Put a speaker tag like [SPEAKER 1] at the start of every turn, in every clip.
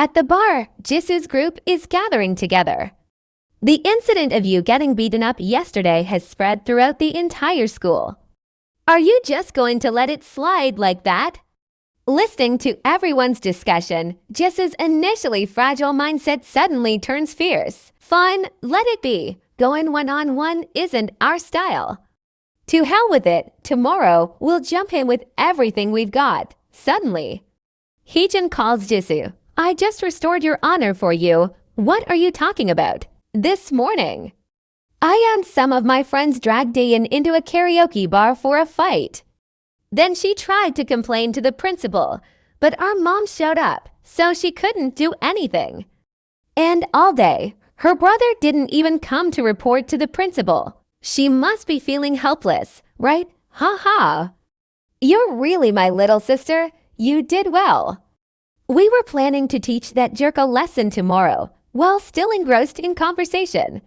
[SPEAKER 1] At the bar, Jisoo's group is gathering together. The incident of you getting beaten up yesterday has spread throughout the entire school. Are you just going to let it slide like that? Listening to everyone's discussion, Jisoo's initially fragile mindset suddenly turns fierce. Fine, let it be. Going one-on-one isn't our style. To hell with it, tomorrow we'll jump in with everything we've got. Suddenly, Ijin calls Jisoo. I just restored your honor for you. What are you talking about? This morning, I and some of my friends dragged Dayan into a karaoke bar for a fight. Then she tried to complain to the principal, but our mom showed up, so she couldn't do anything. And all day, her brother didn't even come to report to the principal. She must be feeling helpless, right? Ha ha. You're really my little sister. You did well. We were planning to teach that jerk a lesson tomorrow, while still engrossed in conversation.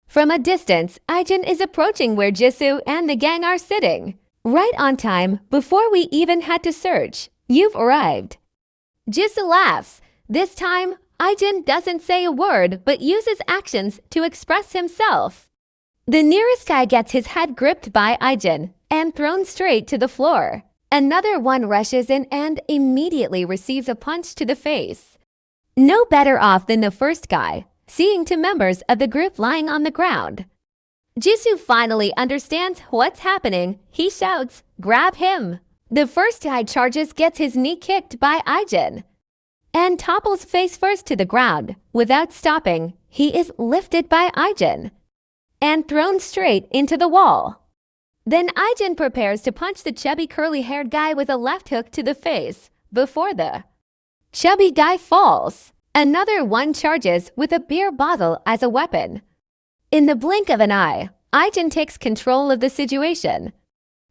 [SPEAKER 1] From a distance, Ijin is approaching where Jisoo and the gang are sitting. Right on time, before we even had to search, you've arrived. Jisoo laughs. This time, Ijin doesn't say a word but uses actions to express himself. The nearest guy gets his head gripped by Ijin and thrown straight to the floor. Another one rushes in and immediately receives a punch to the face. No better off than the first guy, seeing two members of the group lying on the ground. Jisoo finally understands what's happening. He shouts, "Grab him!" The first guy charges, gets his knee kicked by Ijin, and topples face first to the ground. Without stopping, he is lifted by Ijin and thrown straight into the wall. Then Ijin prepares to punch the chubby curly-haired guy with a left hook to the face before the chubby guy falls. Another one charges with a beer bottle as a weapon. In the blink of an eye, Ijin takes control of the situation.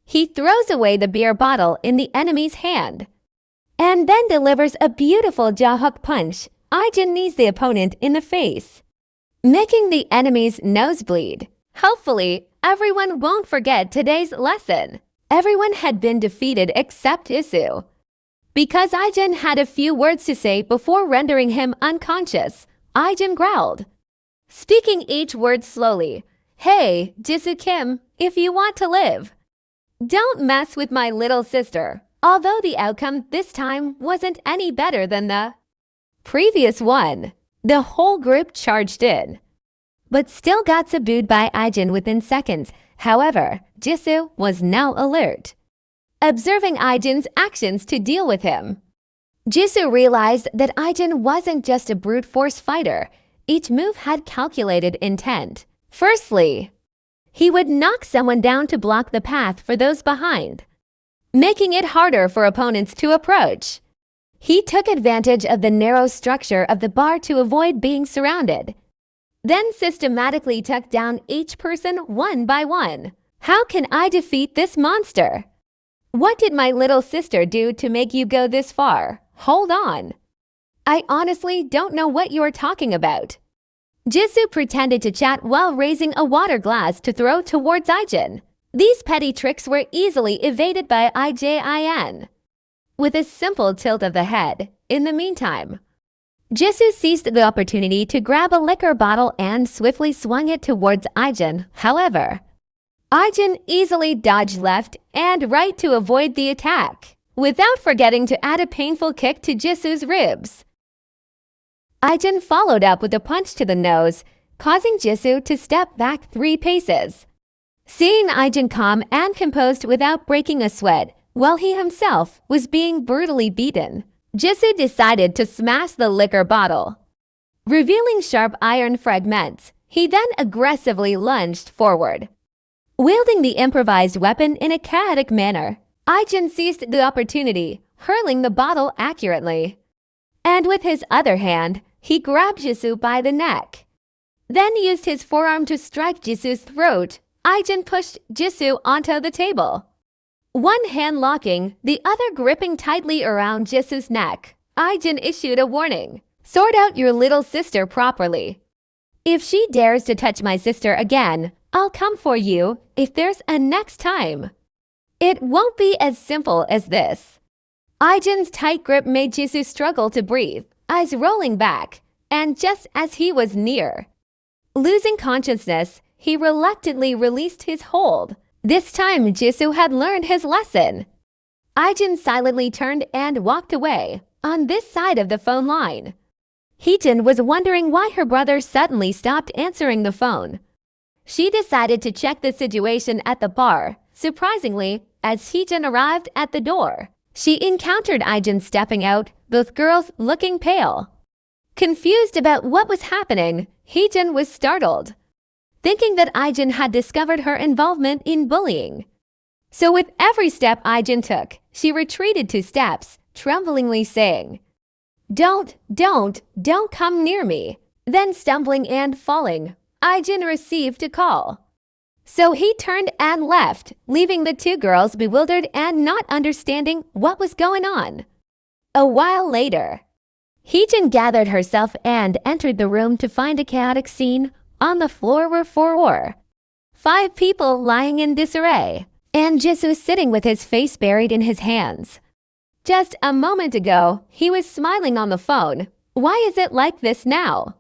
[SPEAKER 1] He throws away the beer bottle in the enemy's hand and then delivers a beautiful jaw hook punch. Ijin knees the opponent in the face, making the enemy's nose bleed. Hopefully, everyone won't forget today's lesson. Everyone had been defeated except Jisoo, because Ijin had a few words to say before rendering him unconscious. Ijin growled, speaking each word slowly. Hey, Jisoo Kim, if you want to live, don't mess with my little sister. Although the outcome this time wasn't any better than the previous one, the whole group charged in, but still got subdued by Ijin within seconds. However, Jisoo was now alert, observing Ijin's actions to deal with him. Jisoo realized that Ijin wasn't just a brute force fighter. Each move had calculated intent. Firstly, he would knock someone down to block the path for those behind, making it harder for opponents to approach. He took advantage of the narrow structure of the bar to avoid being surrounded, then systematically took down each person one by one. How can I defeat this monster? What did my little sister do to make you go this far? Hold on. I honestly don't know what you're talking about. Jisoo pretended to chat while raising a water glass to throw towards Ijin. These petty tricks were easily evaded by Ijin with a simple tilt of the head. In the meantime, Jisoo seized the opportunity to grab a liquor bottle and swiftly swung it towards Ijin. However, Ijin easily dodged left and right to avoid the attack, without forgetting to add a painful kick to Jisoo's ribs. Ijin followed up with a punch to the nose, causing Jisoo to step back 3 paces. Seeing Ijin calm and composed without breaking a sweat, while he himself was being brutally beaten, Jisoo decided to smash the liquor bottle, revealing sharp iron fragments. He then aggressively lunged forward, wielding the improvised weapon in a chaotic manner. Ijin seized the opportunity, hurling the bottle accurately, and with his other hand, he grabbed Jisoo by the neck, then used his forearm to strike Jisoo's throat. Ijin pushed Jisoo onto the table, one hand locking, the other gripping tightly around Jisoo's neck. Ijin issued a warning. Sort out your little sister properly. If she dares to touch my sister again, I'll come for you if there's a next time. It won't be as simple as this. Ijin's tight grip made Jisoo struggle to breathe. eyes rolling back, and just as he was near losing consciousness, he reluctantly released his hold. This time, Jisoo had learned his lesson. Ijin silently turned and walked away, on this side of the phone line. Heejin was wondering why her brother suddenly stopped answering the phone. She decided to check the situation at the bar. Surprisingly, as Heejin arrived at the door, she encountered Ijin stepping out, both girls looking pale. Confused about what was happening, Heejin was startled, thinking that Ijin had discovered her involvement in bullying. So with every step Ijin took, she retreated 2 steps, tremblingly saying, Don't come near me." Then stumbling and falling, Ijin received a call. So he turned and left, leaving the 2 girls bewildered and not understanding what was going on. A while later, Heejin gathered herself and entered the room to find a chaotic scene. On the floor were 4 or 5 people lying in disarray, and Jisoo sitting with his face buried in his hands. Just a moment ago, he was smiling on the phone. Why is it like this now?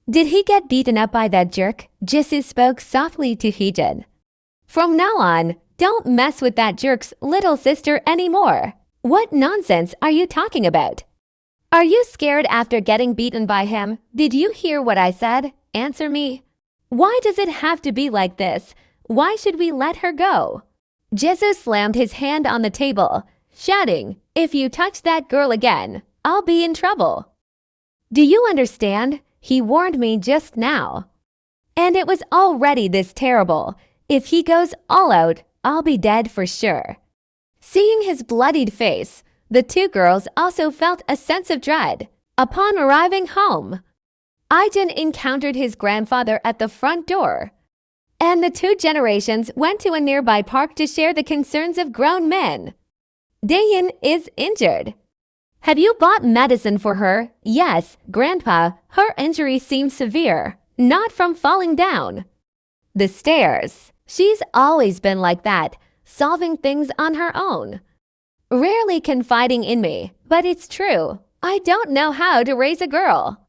[SPEAKER 1] Did he get beaten up by that jerk? Jisoo spoke softly to Heejin. From now on, don't mess with that jerk's little sister anymore. What nonsense are you talking about? Are you scared after getting beaten by him? Did you hear what I said? Answer me. Why does it have to be like this? Why should we let her go? Jisoo slammed his hand on the table, shouting, If you touch that girl again, I'll be in trouble. Do you understand? He warned me just now. And it was already this terrible. If he goes all out, I'll be dead for sure. Seeing his bloodied face, the 2 girls also felt a sense of dread. Upon arriving home, Ijin encountered his grandfather at the front door, and the 2 generations went to a nearby park to share the concerns of grown men. Daein is injured. Have you bought medicine for her? Yes, Grandpa, her injury seems severe, not from falling down the stairs. She's always been like that, solving things on her own. Rarely confiding in me, but it's true. I don't know how to raise a girl.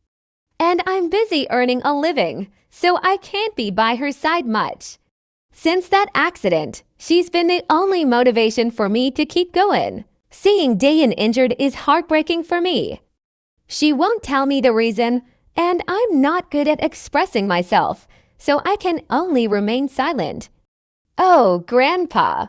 [SPEAKER 1] And I'm busy earning a living, so I can't be by her side much. Since that accident, she's been the only motivation for me to keep going. Seeing Daein injured is heartbreaking for me. She won't tell me the reason, and I'm not good at expressing myself, so I can only remain silent. Oh, Grandpa.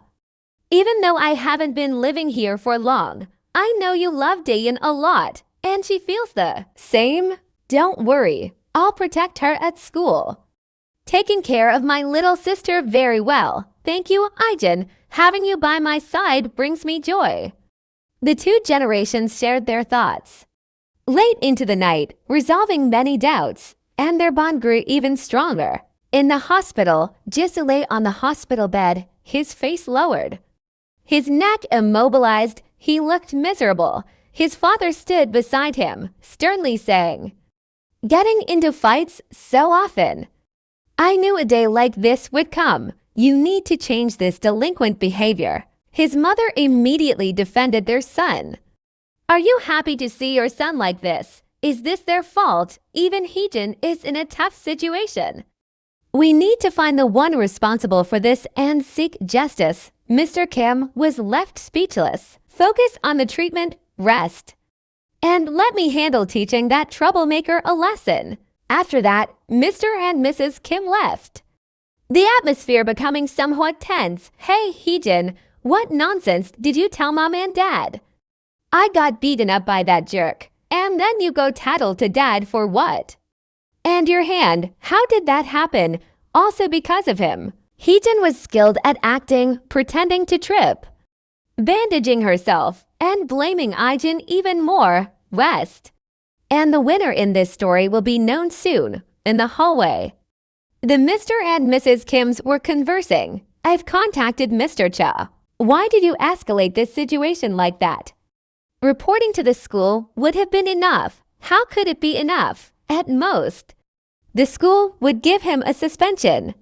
[SPEAKER 1] Even though I haven't been living here for long, I know you love Daein a lot, and she feels the same. Don't worry, I'll protect her at school. Taking care of my little sister very well. Thank you, Ijin. Having you by my side brings me joy. The 2 generations shared their thoughts late into the night, resolving many doubts, and their bond grew even stronger. In the hospital, Jisoo lay on the hospital bed, his face lowered, his neck immobilized. He looked miserable. His father stood beside him, sternly saying, Getting into fights so often. I knew a day like this would come. You need to change this delinquent behavior. His mother immediately defended their son. Are you happy to see your son like this? Is this their fault? Even Heejin is in a tough situation. We need to find the one responsible for this and seek justice. Mr. Kim was left speechless. Focus on the treatment, rest. And let me handle teaching that troublemaker a lesson. After that, Mr. and Mrs. Kim left, the atmosphere becoming somewhat tense. Hey, Heejin, what nonsense did you tell Mom and Dad? I got beaten up by that jerk, and then you go tattle to Dad for what? And your hand, how did that happen? Also because of him. Heejin was skilled at acting, pretending to trip, bandaging herself, and blaming Ijin even more. West. And the winner in this story will be known soon, in the hallway. The Mr. and Mrs. Kims were conversing. I've contacted Mr. Cha. Why did you escalate this situation like that? Reporting to the school would have been enough. How could it be enough? At most, the school would give him a suspension.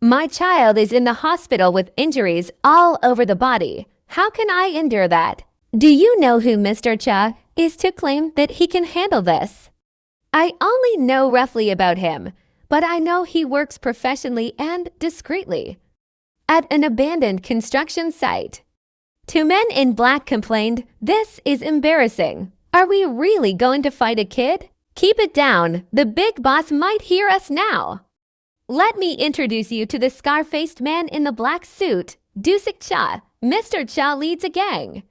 [SPEAKER 1] My child is in the hospital with injuries all over the body. How can I endure that? Do you know who Mr. Cha is to claim that he can handle this? I only know roughly about him, but I know he works professionally and discreetly at an abandoned construction site. Two men in black complained, "This is embarrassing. Are we really going to fight a kid? Keep it down. The big boss might hear us now." Let me introduce you to the scar-faced man in the black suit, Dusik Cha. Mr. Cha leads a gang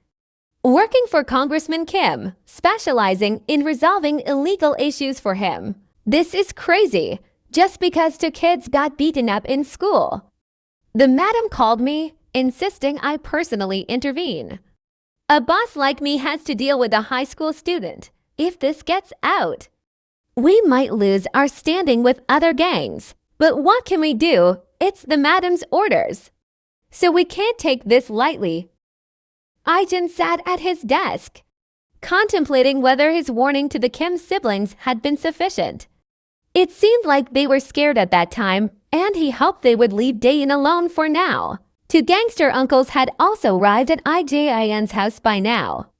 [SPEAKER 1] working for Congressman Kim, specializing in resolving illegal issues for him. This is crazy, just because two kids got beaten up in school. The madam called me, insisting I personally intervene. A boss like me has to deal with a high school student. If this gets out, we might lose our standing with other gangs. But what can we do? It's the madam's orders. So we can't take this lightly. Ijin sat at his desk, contemplating whether his warning to the Kim siblings had been sufficient. It seemed like they were scared at that time, and he hoped they would leave Daein alone for now. Two gangster uncles had also arrived at Ijin's house by now.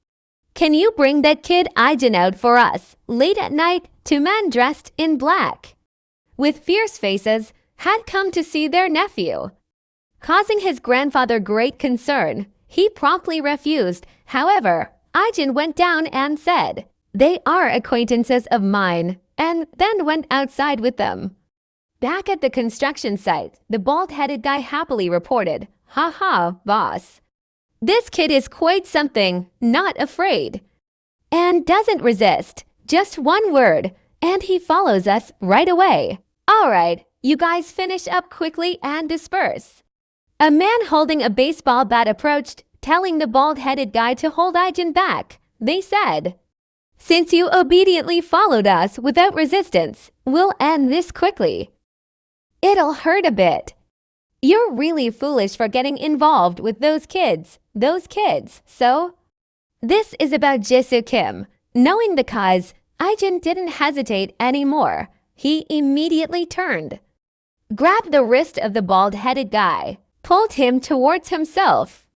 [SPEAKER 1] "Can you bring that kid Ijin out for us?" Late at night, two men dressed in black, with fierce faces, had come to see their nephew. Causing his grandfather great concern, he promptly refused. However, Ijin went down and said, "They are acquaintances of mine," and then went outside with them. Back at the construction site, the bald-headed guy happily reported, "Ha ha, boss. This kid is quite something, not afraid. And doesn't resist, just one word, and he follows us right away. All right, you guys finish up quickly and disperse." A man holding a baseball bat approached, telling the bald-headed guy to hold Ijin back. They said, "Since you obediently followed us without resistance, we'll end this quickly. It'll hurt a bit. You're really foolish for getting involved with those kids, so?" This is about Jisoo Kim. Knowing the cause, Ijin didn't hesitate anymore. He immediately turned, grabbed the wrist of the bald-headed guy, pulled him towards himself,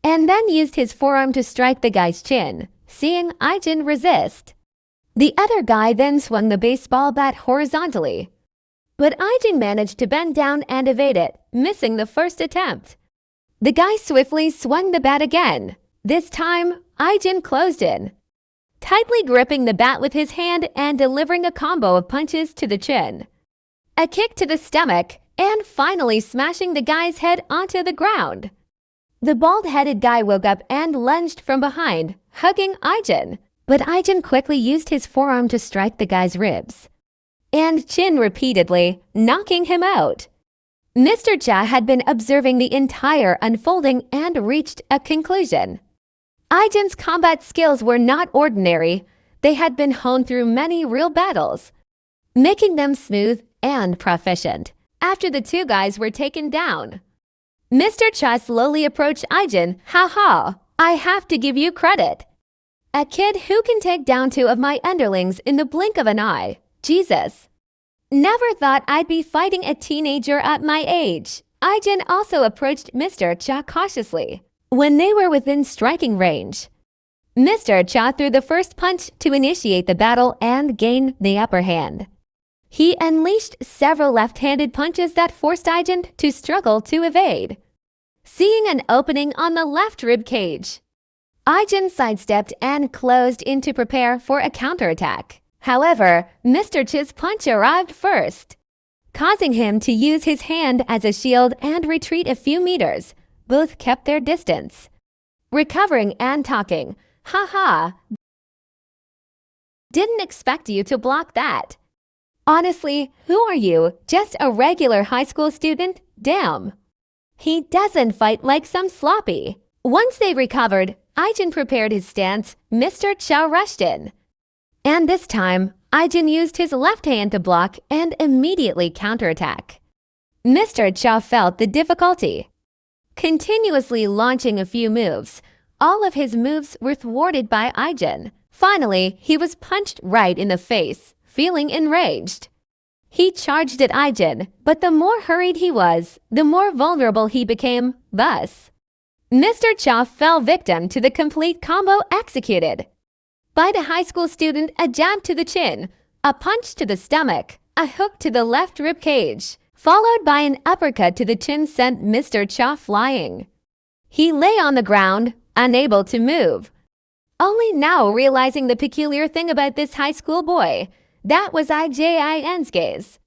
[SPEAKER 1] and then used his forearm to strike the guy's chin. Seeing Ijin resist, the other guy then swung the baseball bat horizontally. But Ijin managed to bend down and evade it, missing the first attempt. The guy swiftly swung the bat again. This time, Ijin closed in, tightly gripping the bat with his hand and delivering a combo of punches to the chin, a kick to the stomach, and finally smashing the guy's head onto the ground. The bald-headed guy woke up and lunged from behind, hugging Ijin. But Ijin quickly used his forearm to strike the guy's ribs and chin repeatedly, knocking him out. Mr. Cha had been observing the entire unfolding and reached a conclusion. Ijin's combat skills were not ordinary. They had been honed through many real battles, making them smooth and proficient. After the two guys were taken down, Mr. Cha slowly approached Ijin. "Ha ha, I have to give you credit. A kid who can take down two of my underlings in the blink of an eye. Jesus. Never thought I'd be fighting a teenager at my age." Ijin also approached Mr. Cha cautiously. When they were within striking range, Mr. Cha threw the first punch to initiate the battle and gain the upper hand. He unleashed several left-handed punches that forced Ijin to struggle to evade. Seeing an opening on the left rib cage, Ijin sidestepped and closed in to prepare for a counterattack. However, Mr. Cha's punch arrived first, causing him to use his hand as a shield and retreat a few meters. Both kept their distance, recovering and talking. "Ha ha. Didn't expect you to block that. Honestly, who are you? Just a regular high school student? Damn. He doesn't fight like some sloppy." Once they recovered, Ijin prepared his stance. Mr. Cha rushed in, and this time, Ijin used his left hand to block and immediately counterattack. Mr. Cha felt the difficulty, continuously launching a few moves. All of his moves were thwarted by Ijin. Finally, he was punched right in the face. Feeling enraged, he charged at Ijin, but the more hurried he was, the more vulnerable he became. Thus, Mr. Cha fell victim to the complete combo executed by the high school student: a jab to the chin, a punch to the stomach, a hook to the left rib cage, followed by an uppercut to the chin sent Mr. Cha flying. He lay on the ground, unable to move. Only now realizing the peculiar thing about this high school boy, that was Ijin's gaze.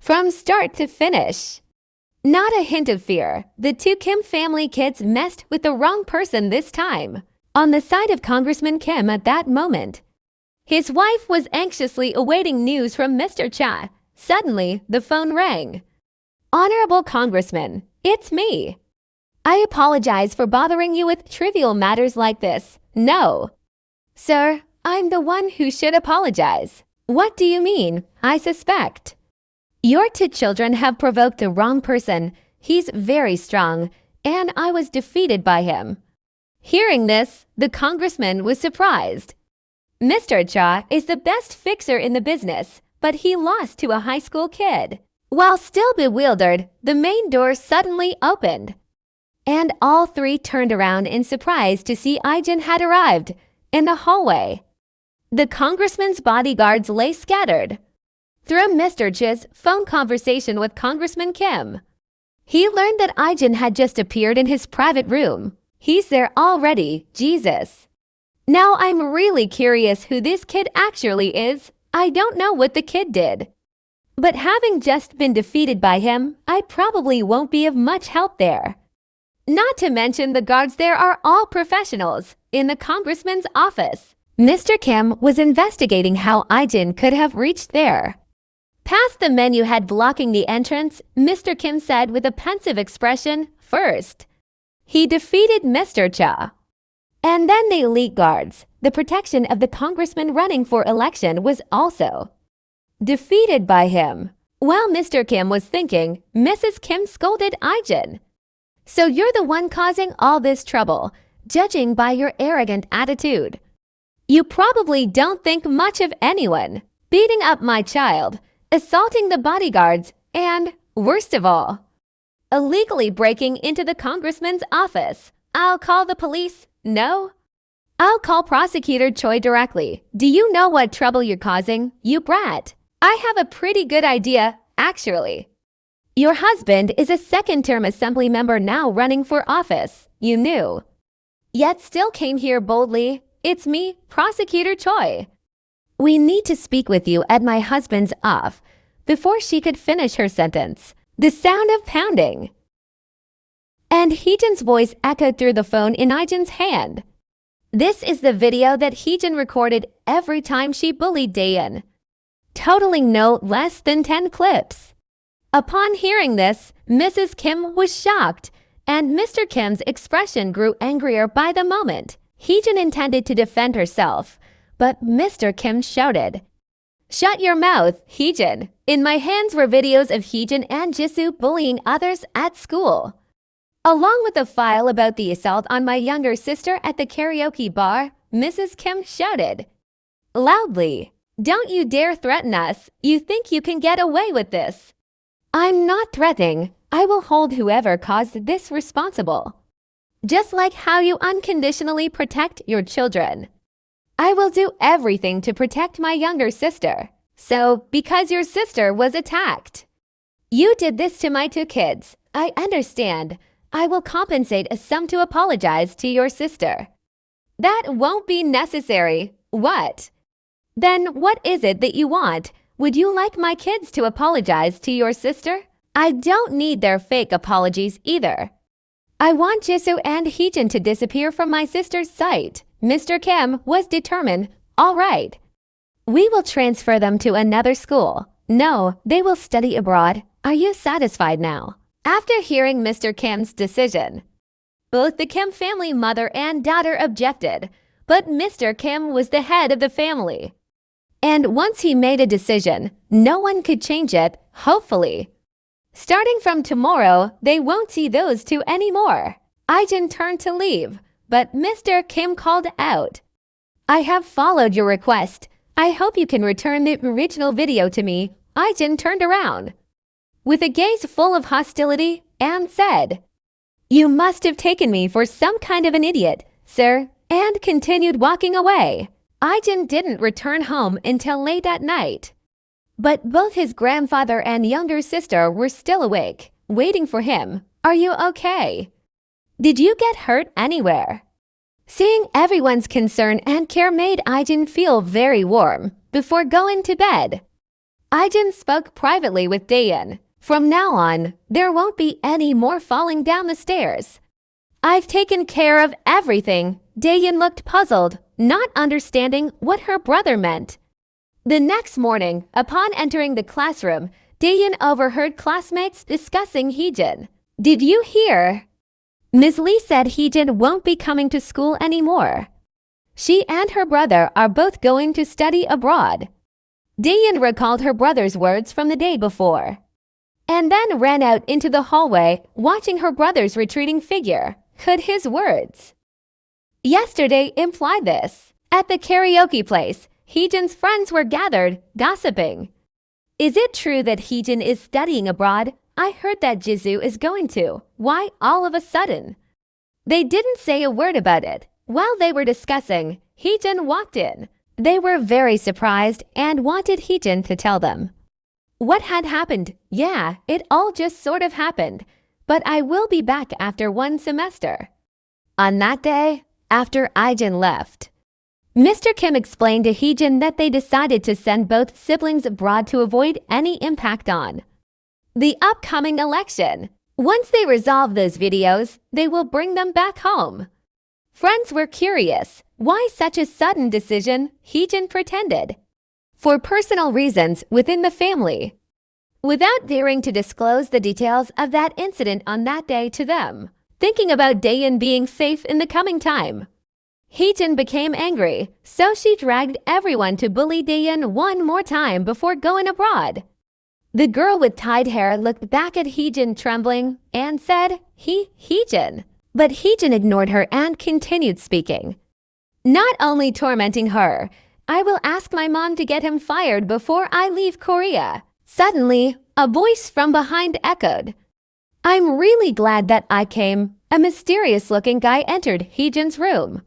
[SPEAKER 1] From start to finish. Not a hint of fear, the two Kim family kids messed with the wrong person this time. On the side of Congressman Kim at that moment, his wife was anxiously awaiting news from Mr. Cha. Suddenly, the phone rang. "Honorable Congressman, it's me. I apologize for bothering you with trivial matters like this." "No, sir, I'm the one who should apologize." "What do you mean?" "I suspect your two children have provoked the wrong person. He's very strong, and I was defeated by him." Hearing this, the congressman was surprised. Mr. Cha is the best fixer in the business, but he lost to a high school kid. While still bewildered, the main door suddenly opened, and all three turned around in surprise to see Ijin had arrived in the hallway. The congressman's bodyguards lay scattered. Through Mr. Cha's phone conversation with Congressman Kim, he learned that Ijin had just appeared in his private room. He's there already, Jesus. Now I'm really curious who this kid actually is. I don't know what the kid did, but having just been defeated by him, I probably won't be of much help there. Not to mention the guards there are all professionals. In the congressman's office, Mr. Kim was investigating how Ijin could have reached there. Past the menu head blocking the entrance, Mr. Kim said with a pensive expression, "First, he defeated Mr. Cha, and then the elite guards, the protection of the congressman running for election, was also defeated by him." While Mr. Kim was thinking, Mrs. Kim scolded Ijin. "So you're the one causing all this trouble, judging by your arrogant attitude. You probably don't think much of anyone, beating up my child, assaulting the bodyguards, and, worst of all, illegally breaking into the congressman's office. I'll call the police." "No, I'll call Prosecutor Choi directly. Do you know what trouble you're causing, you brat?" "I have a pretty good idea, actually. Your husband is a second-term assembly member now running for office. You knew, yet still came here boldly. It's me, Prosecutor Choi. We need to speak with you at my husband's off." Before she could finish her sentence, the sound of pounding and Heejin's voice echoed through the phone in Ijin's hand. This is the video that Heejin recorded every time she bullied Daeun, totaling no less than 10 clips. Upon hearing this, Mrs. Kim was shocked, and Mr. Kim's expression grew angrier by the moment. Heejin intended to defend herself, but Mr. Kim shouted, "Shut your mouth, Heejin." In my hands were videos of Heejin and Jisoo bullying others at school, along with a file about the assault on my younger sister at the karaoke bar. Mrs. Kim shouted loudly, "Don't you dare threaten us. You think you can get away with this." "I'm not threatening. I will hold whoever caused this responsible, just like how you unconditionally protect your children. I will do everything to protect my younger sister. So, because your sister was attacked, you did this to my two kids. I understand. I will compensate a sum to apologize to your sister." "That won't be necessary." "What? Then what is it that you want? Would you like my kids to apologize to your sister?" "I don't need their fake apologies either. I want Jisoo and Heejin to disappear from my sister's sight." Mr. Kim was determined. "All right. We will transfer them to another school." "No, they will study abroad. Are you satisfied now?" After hearing Mr. Kim's decision, both the Kim family mother and daughter objected, but Mr. Kim was the head of the family, and once he made a decision, no one could change it, hopefully. Starting from tomorrow, they won't see those two anymore. Ijin turned to leave, but Mr. Kim called out, "I have followed your request. I hope you can return the original video to me." Ijin turned around with a gaze full of hostility and said, You must have taken me for some kind of an idiot, sir, and continued walking away. Ijin didn't return home until late at night. But both his grandfather and younger sister were still awake, waiting for him. Are you okay? Did you get hurt anywhere? Seeing everyone's concern and care made Ijin feel very warm before going to bed. Ijin spoke privately with Daeyeon. From now on, there won't be any more falling down the stairs. I've taken care of everything. Daeyeon looked puzzled, not understanding what her brother meant. The next morning, upon entering the classroom, Daeyeon overheard classmates discussing Ijin. Did you hear? Ms. Lee said Ijin won't be coming to school anymore. She and her brother are both going to study abroad. Daeyeon recalled her brother's words from the day before, and then ran out into the hallway, watching her brother's retreating figure. Could his words yesterday imply this? At the karaoke place, Ijin's friends were gathered, gossiping. Is it true that Ijin is studying abroad? I heard that Jisoo is going to. Why all of a sudden? They didn't say a word about it. While they were discussing, Ijin walked in. They were very surprised and wanted Ijin to tell them what had happened. Yeah, it all just sort of happened, but I will be back after 1 semester. On that day, after Ijin left, Mr. Kim explained to Ijin that they decided to send both siblings abroad to avoid any impact on the upcoming election. Once they resolve those videos, they will bring them back home. Friends were curious. Why such a sudden decision? Ijin pretended. For personal reasons within the family, without daring to disclose the details of that incident on that day to them. Thinking about Daeyeon being safe in the coming time, Ijin became angry, so she dragged everyone to bully Daeyeon one more time before going abroad. The girl with tied hair looked back at Ijin trembling and said, Ijin. But Ijin ignored her and continued speaking. Not only tormenting her, I will ask my mom to get him fired before I leave Korea. Suddenly, a voice from behind echoed. I'm really glad that I came. A mysterious-looking guy entered Ijin's room.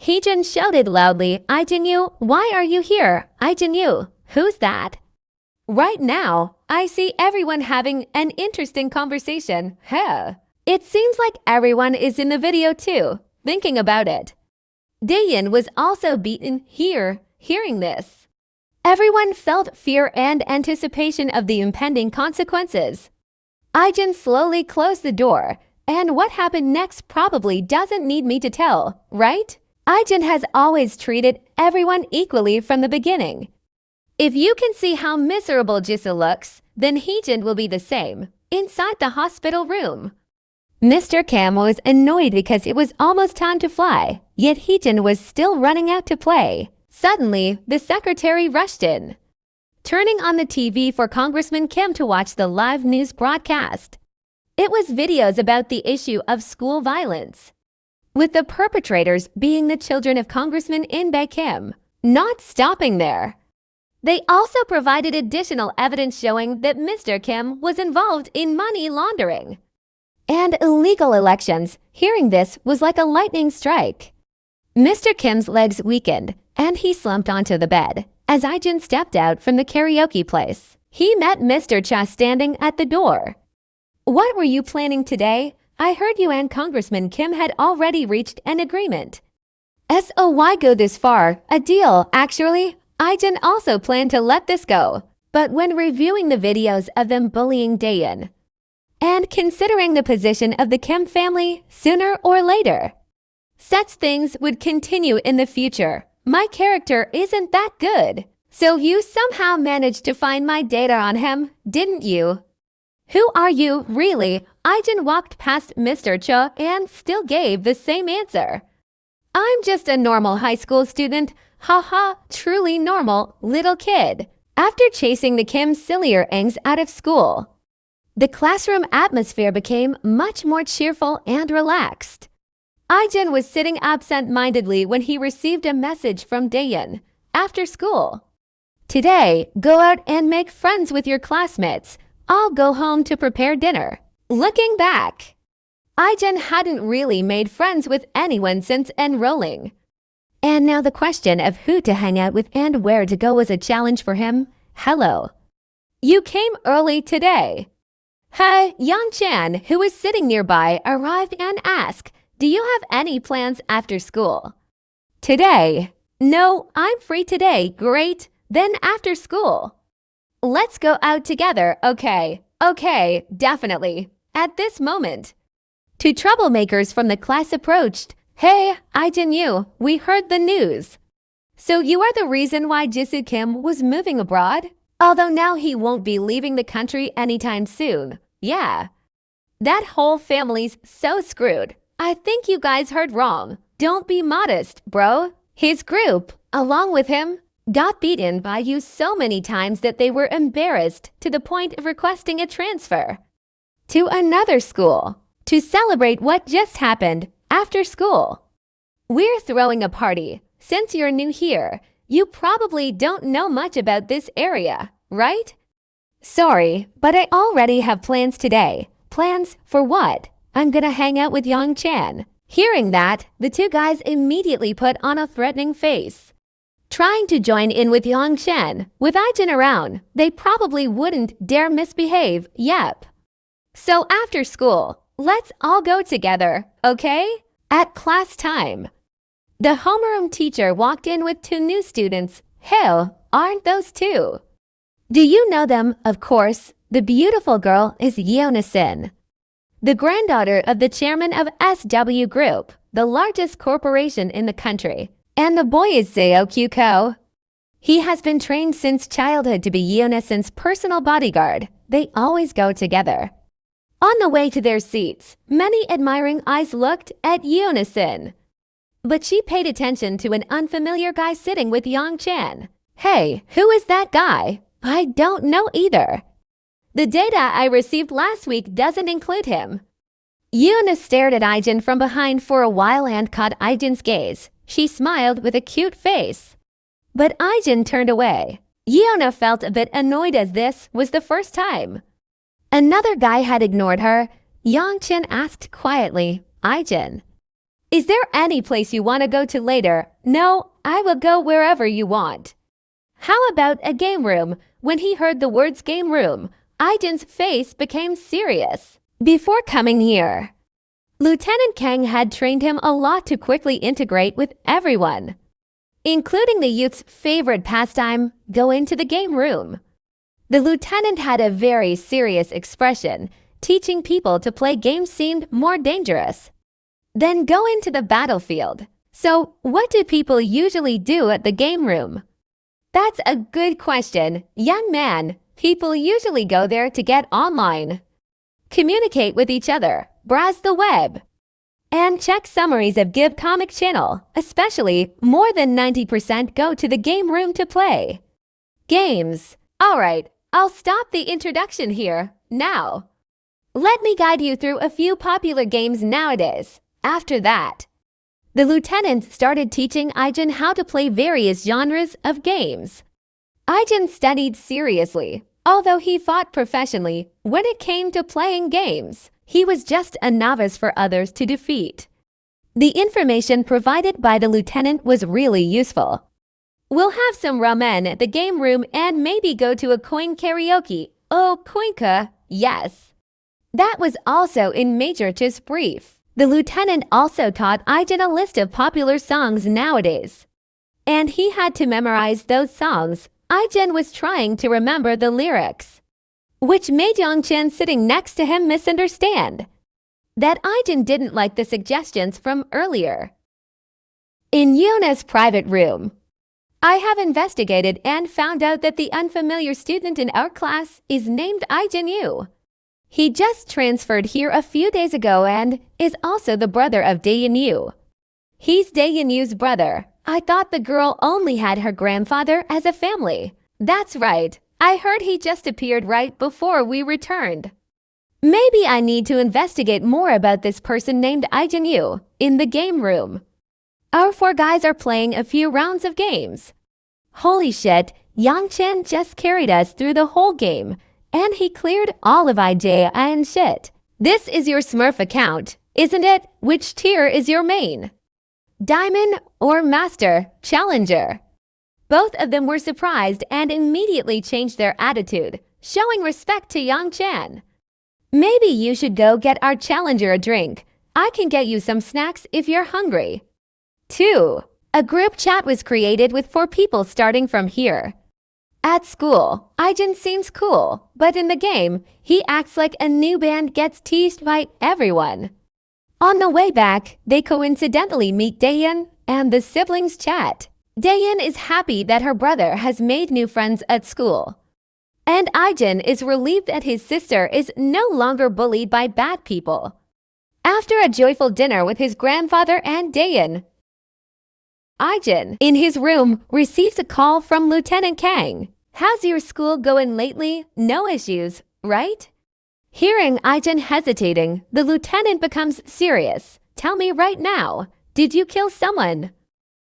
[SPEAKER 1] Ijin shouted loudly, Ijin Yu, why are you here? Ijin Yu, who's that? Right now, I see everyone having an interesting conversation. It seems like everyone is in the video too, thinking about it. Daeyeon was also beaten here, hearing this. Everyone felt fear and anticipation of the impending consequences. Ijin slowly closed the door, and what happened next probably doesn't need me to tell, right? Ijin has always treated everyone equally from the beginning. If you can see how miserable Jisoo looks, then Ijin will be the same, inside the hospital room. Mr. Kim was annoyed because it was almost time to fly, yet Ijin was still running out to play. Suddenly, the secretary rushed in, turning on the TV for Congressman Kim to watch the live news broadcast. It was videos about the issue of school violence, with the perpetrators being the children of Congressman In-bae Kim. Not stopping there, they also provided additional evidence showing that Mr. Kim was involved in money laundering and illegal elections. Hearing this was like a lightning strike. Mr. Kim's legs weakened, and he slumped onto the bed. As Ijin stepped out from the karaoke place, he met Mr. Cha standing at the door. What were you planning today? I heard you and Congressman Kim had already reached an agreement. So why go this far? A deal, actually. Ijin also planned to let this go, but when reviewing the videos of them bullying Daeyeon, and considering the position of the Kim family, sooner or later, such things would continue in the future. My character isn't that good. So you somehow managed to find my data on him, didn't you? Who are you, really? Ijin walked past Mr. Cho and still gave the same answer. I'm just a normal high school student. Haha, truly normal little kid. After chasing the Kim's sillier angs out of school, the classroom atmosphere became much more cheerful and relaxed. Ijin was sitting absent-mindedly when he received a message from Daeyeon after school. Today, go out and make friends with your classmates. I'll go home to prepare dinner. Looking back, Ijin hadn't really made friends with anyone since enrolling. And now the question of who to hang out with and where to go was a challenge for him. Hello. You came early today. Yang Chan, who was sitting nearby, arrived and asked, "Do you have any plans after school?" Today? No, I'm free today. Great. Then after school. Let's go out together, okay? Okay, definitely. At this moment. Two troublemakers from the class approached. Hey, Ijin Yu, we heard the news. So you are the reason why Jisoo Kim was moving abroad? Although now he won't be leaving the country anytime soon. Yeah. That whole family's so screwed. I think you guys heard wrong. Don't be modest, bro. His group, along with him, got beaten by you so many times that they were embarrassed to the point of requesting a transfer to another school to celebrate what just happened after school. We're throwing a party. Since you're new here, you probably don't know much about this area, right? Sorry, but I already have plans today. Plans for what? I'm gonna hang out with Yang Chan. Hearing that, the two guys immediately put on a threatening face. Trying to join in with Yang Chan, with Ijin around, they probably wouldn't dare misbehave, yep. So after school, let's all go together, okay? At class time. The homeroom teacher walked in with two new students. Hell, aren't those two? Do you know them? Of course. The beautiful girl is Yeona-sin, the granddaughter of the chairman of SW Group, the largest corporation in the country. And the boy is Seo Kyuko. He has been trained since childhood to be Yeona-sin's personal bodyguard. They always go together. On the way to their seats, many admiring eyes looked at Yeona-sin. But she paid attention to an unfamiliar guy sitting with Yang Chan. Hey, who is that guy? I don't know either. The data I received last week doesn't include him. Yeona stared at Ijin from behind for a while and caught Ijin's gaze. She smiled with a cute face. But Ijin turned away. Yeona felt a bit annoyed as this was the first time another guy had ignored her. Yang Chan asked quietly, Ijin, is there any place you want to go to later? No, I will go wherever you want. How about a game room? When he heard the words game room, Ijin's face became serious. Before coming here, Lieutenant Kang had trained him a lot to quickly integrate with everyone, including the youth's favorite pastime, go into the game room. The lieutenant had a very serious expression. Teaching people to play games seemed more dangerous than go into the battlefield. So, what do people usually do at the game room? That's a good question, young man. People usually go there to get online, communicate with each other, browse the web, and check summaries of Give Comic Channel. Especially, more than 90% go to the game room to play games. Alright, I'll stop the introduction here, now. Let me guide you through a few popular games nowadays. After that, the lieutenant started teaching Ijin how to play various genres of games. Ijin studied seriously. Although he fought professionally, when it came to playing games, he was just a novice for others to defeat. The information provided by the lieutenant was really useful. We'll have some ramen at the game room and maybe go to a coin karaoke. Oh, coinka, yes. That was also in Major Chi's brief. The lieutenant also taught Ijin a list of popular songs nowadays, and he had to memorize those songs. Ijin was trying to remember the lyrics, which made Yang Chan sitting next to him misunderstand that Ijin didn't like the suggestions from earlier. In Yuna's private room, I have investigated and found out that the unfamiliar student in our class is named Ijin Yu. He just transferred here a few days ago and is also the brother of Ijin Yu. He's Ijin Yu's brother. I thought the girl only had her grandfather as a family. That's right. I heard he just appeared right before we returned. Maybe I need to investigate more about this person named Ijin Yu in the game room. Our four guys are playing a few rounds of games. Holy shit, Yang Chan just carried us through the whole game, and he cleared all of IJ and shit. This is your Smurf account. isn't it? Which tier is your main? Diamond or Master, Challenger? Both of them were surprised and immediately changed their attitude, showing respect to Yang Chan. Maybe you should go get our Challenger a drink. I can get you some snacks if you're hungry. 2. A group chat was created with 4 people starting from here. At school, Ijin seems cool, but in the game, he acts like a new band gets teased by everyone. On the way back, they coincidentally meet Daeyeon and the siblings chat. Daeyeon is happy that her brother has made new friends at school. And Ijin is relieved that his sister is no longer bullied by bad people. After a joyful dinner with his grandfather and Daeyeon, Ijin, in his room, receives a call from Lieutenant Kang. How's your school going lately? No issues, right? Hearing Ijin hesitating, the lieutenant becomes serious. Tell me right now, did you kill someone?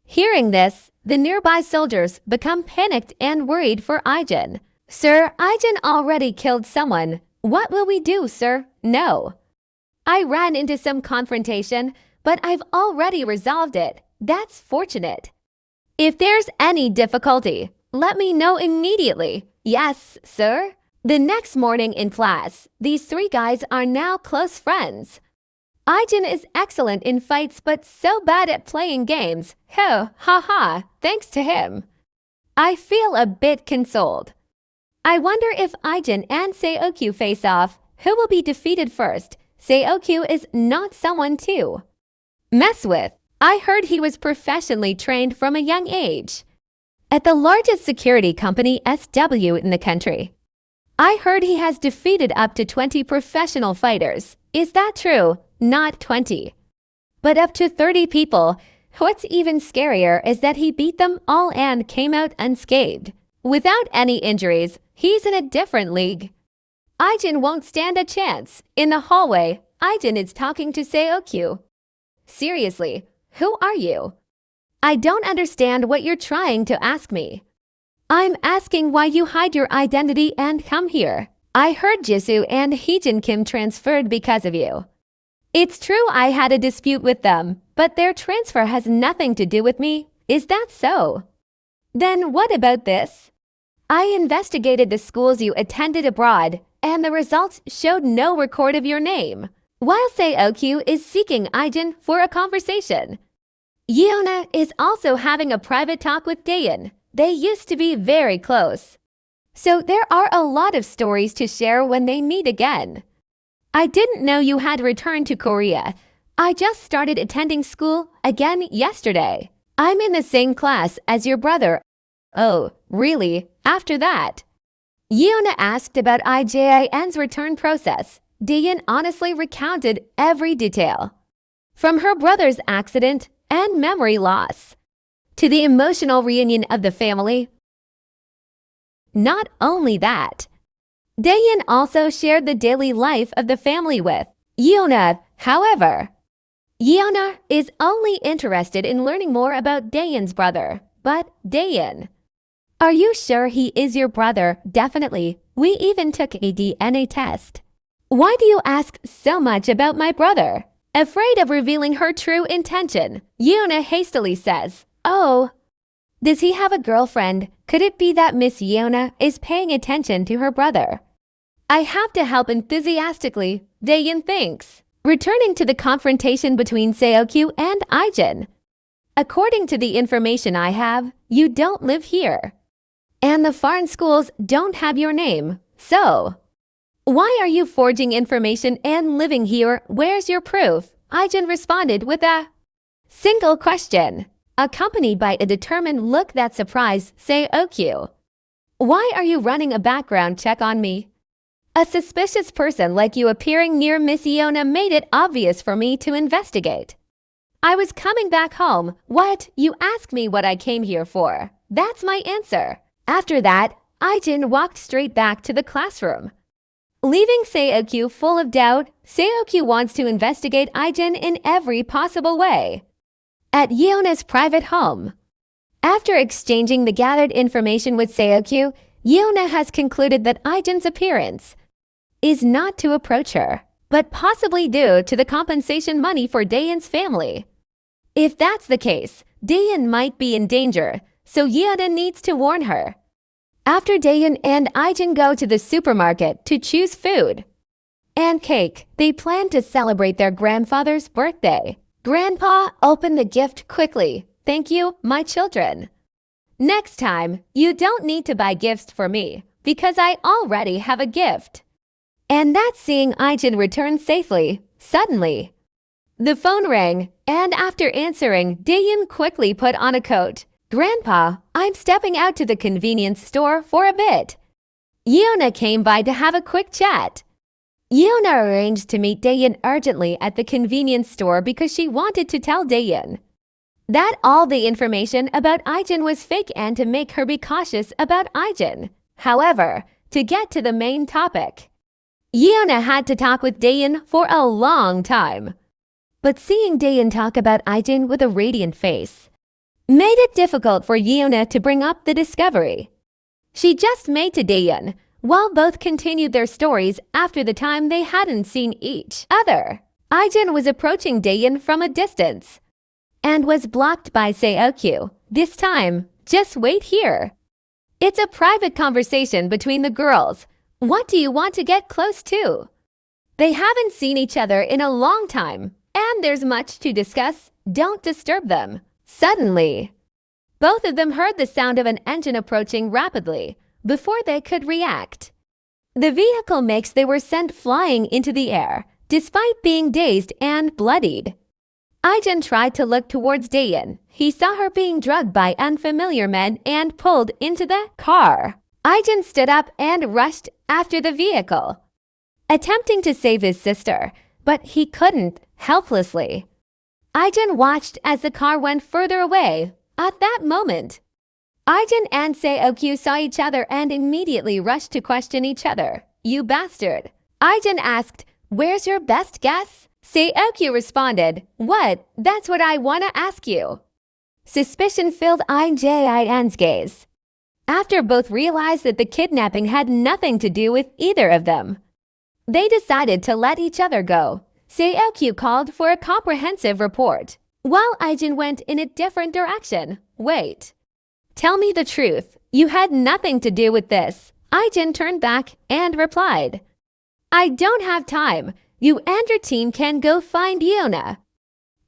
[SPEAKER 1] Hearing this, the nearby soldiers become panicked and worried for Ijin. Sir, Ijin already killed someone. What will we do, sir? No. I ran into some confrontation, but I've already resolved it. That's fortunate. If there's any difficulty, let me know immediately. Yes, sir. The next morning in class, these 3 guys are now close friends. Ijin is excellent in fights but so bad at playing games. Ha ha, thanks to him. I feel a bit consoled. I wonder if Ijin and Seokyu face off, who will be defeated first? Seokyu is not someone to mess with. I heard he was professionally trained from a young age at the largest security company SW in the country. I heard he has defeated up to 20 professional fighters. Is that true? Not 20, but up to 30 people. What's even scarier is that he beat them all and came out unscathed. Without any injuries, he's in a different league. Ijin won't stand a chance. In the hallway, Ijin is talking to Seokyu. Seriously, who are you? I don't understand what you're trying to ask me. I'm asking why you hide your identity and come here. I heard Jisoo and Heejin Kim transferred because of you. It's true I had a dispute with them, but their transfer has nothing to do with me. Is that so? Then what about this? I investigated the schools you attended abroad, and the results showed no record of your name. While Seokyu is seeking Ijin for a conversation, Yeona is also having a private talk with Daeyeon. They used to be very close. So there are a lot of stories to share when they meet again. I didn't know you had returned to Korea. I just started attending school again yesterday. I'm in the same class as your brother. Oh, really? After that? Yeona asked about IJIN's return process. Daeyeon honestly recounted every detail. From her brother's accident and memory loss, to the emotional reunion of the family. Not only that, Daeyeon also shared the daily life of the family with Yeona. However, Yeona is only interested in learning more about Daeyeon's brother. But Daeyeon, are you sure he is your brother? Definitely. We even took a DNA test. Why do you ask so much about my brother? Afraid of revealing her true intention, Yeona hastily says, Oh, does he have a girlfriend? Could it be that Miss Yeona is paying attention to her brother? I have to help enthusiastically, Daeyeon thinks. Returning to the confrontation between Seokyu and Ijin. According to the information I have, you don't live here. And the foreign schools don't have your name. So, why are you forging information and living here? Where's your proof? Ijin responded with a single question, accompanied by a determined look that surprised Seokyu. Why are you running a background check on me? A suspicious person like you appearing near Miss Yeona made it obvious for me to investigate. I was coming back home. What? You asked me what I came here for. That's my answer. After that, Ijin walked straight back to the classroom. Leaving Seokyu full of doubt, Seokyu wants to investigate Ijin in every possible way. At Yeona's private home. After exchanging the gathered information with Seokyu, Yeona has concluded that Ijin's appearance is not to approach her. but possibly due to the compensation money for Daeun's family. If that's the case, Daeun might be in danger, so Yeona needs to warn her. After Daeun and Ijin go to the supermarket to choose food and cake, they plan to celebrate their grandfather's birthday. Grandpa opened the gift quickly. Thank you, my children. Next time, you don't need to buy gifts for me because I already have a gift. And that's seeing Ijin return safely. Suddenly, the phone rang, and after answering, Daeun quickly put on a coat. Grandpa, I'm stepping out to the convenience store for a bit. Yeona came by to have a quick chat. Yeona arranged to meet Daeun urgently at the convenience store because she wanted to tell Daeun that all the information about Ijin was fake and to make her be cautious about Ijin. However, to get to the main topic, Yeona had to talk with Daeun for a long time. But seeing Daeun talk about Ijin with a radiant face made it difficult for Yeona to bring up the discovery she just made to Daeun, while both continued their stories after the time they hadn't seen each other. Ijin was approaching Daeun from a distance and was blocked by Seokyu. This time, just wait here. It's a private conversation between the girls. What do you want to get close to? They haven't seen each other in a long time, and there's much to discuss. Don't disturb them. Suddenly, both of them heard the sound of an engine approaching rapidly before they could react. The vehicle makes they were sent flying into the air, despite being dazed and bloodied. Ijin tried to look towards Daeun. He saw her being drugged by unfamiliar men and pulled into the car. Ijin stood up and rushed after the vehicle, attempting to save his sister, but he couldn't, helplessly. Ijin watched as the car went further away. At that moment, Ijin and Seokyu saw each other and immediately rushed to question each other. You bastard. Ijin asked, where's your best guess? Seokyu responded, what? That's what I want to ask you. Suspicion filled Ijin's gaze. After both realized that the kidnapping had nothing to do with either of them, they decided to let each other go. Seokyu called for a comprehensive report, while Ijin went in a different direction. Wait. Tell me the truth. You had nothing to do with this. Ijin turned back and replied, I don't have time. You and your team can go find Yeona.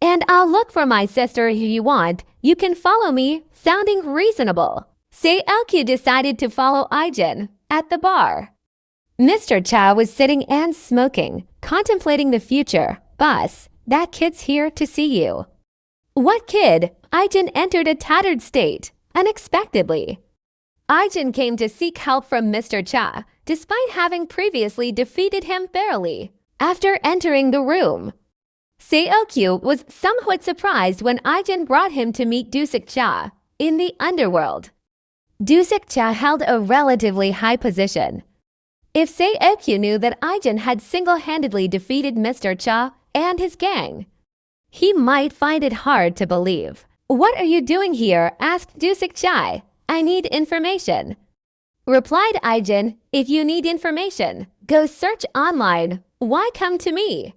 [SPEAKER 1] And I'll look for my sister if you want. You can follow me, sounding reasonable. Seokyu decided to follow Ijin at the bar. Mr. Cha was sitting and smoking, contemplating the future. Boss, that kid's here to see you. What kid? Ijin entered a tattered state, unexpectedly. Ijin came to seek help from Mr. Cha, despite having previously defeated him barely. After entering the room, Seokyu was somewhat surprised when Ijin brought him to meet Dusik Cha in the underworld. Dusik Cha held a relatively high position. If Seokyu knew that Ijin had single-handedly defeated Mr. Cha and his gang, he might find it hard to believe. What are you doing here? Asked Dusik Cha. I need information. Replied Ijin, if you need information, go search online. Why come to me?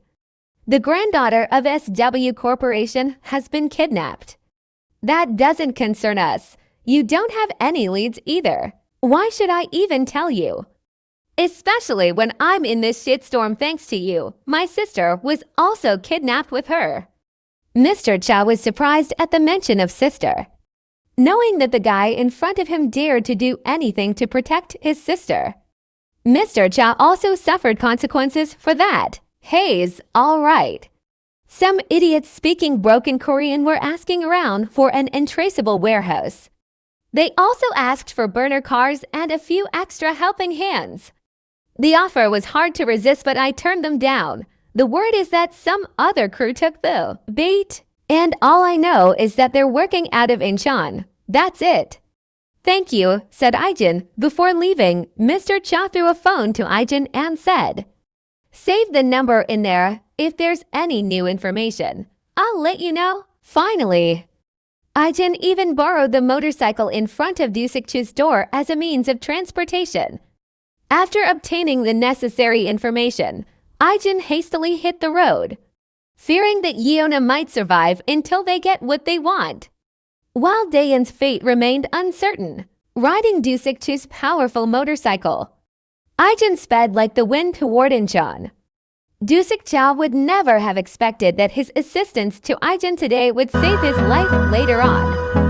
[SPEAKER 1] The granddaughter of SW Corporation has been kidnapped. That doesn't concern us. You don't have any leads either. Why should I even tell you? Especially when I'm in this shitstorm thanks to you. My sister was also kidnapped with her. Mr. Cha was surprised at the mention of sister, knowing that the guy in front of him dared to do anything to protect his sister. Mr. Cha also suffered consequences for that. Hayes, all right. Some idiots speaking broken Korean were asking around for an untraceable warehouse. They also asked for burner cars and a few extra helping hands. The offer was hard to resist, but I turned them down. The word is that some other crew took the bait, and all I know is that they're working out of Incheon. That's it. Thank you, said Ijin. Before leaving, Mr. Cha threw a phone to Ijin and said, save the number in there if there's any new information. I'll let you know. Finally, Ijin even borrowed the motorcycle in front of Dusik-chu's door as a means of transportation. After obtaining the necessary information, Ijin hastily hit the road, fearing that Yeona might survive until they get what they want. While Dayan's fate remained uncertain, riding Dusik-chu's powerful motorcycle, Ijin sped like the wind toward Incheon. Dusik-cha would never have expected that his assistance to Ijin today would save his life later on.